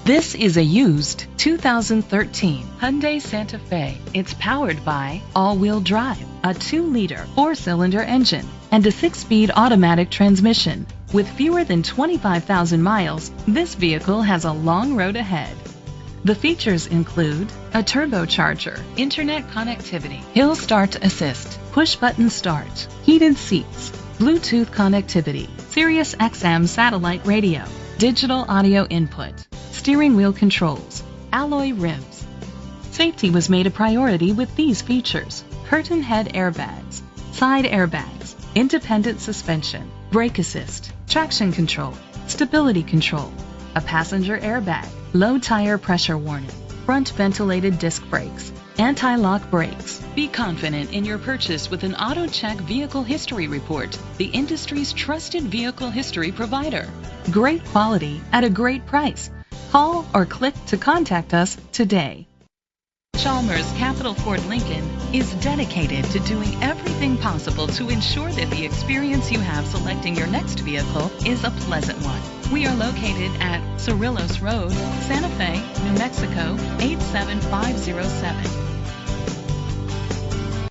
This is a used 2013 Hyundai Santa Fe. It's powered by all-wheel drive, a 2-liter 4-cylinder engine, and a 6-speed automatic transmission. With fewer than 25,000 miles, this vehicle has a long road ahead. The features include a turbocharger, internet connectivity, hill start assist, push-button start, heated seats, Bluetooth connectivity, Sirius XM satellite radio, digital audio input, steering wheel controls, alloy rims. Safety was made a priority with these features: curtain head airbags, side airbags, independent suspension, brake assist, traction control, stability control, a passenger airbag, low tire pressure warning, front ventilated disc brakes, anti-lock brakes. Be confident in your purchase with an AutoCheck Vehicle History Report, the industry's trusted vehicle history provider. Great quality at a great price. Call or click to contact us today. Chalmers Capital Ford Lincoln is dedicated to doing everything possible to ensure that the experience you have selecting your next vehicle is a pleasant one. We are located at Cerrillos Road, Santa Fe, New Mexico 87507.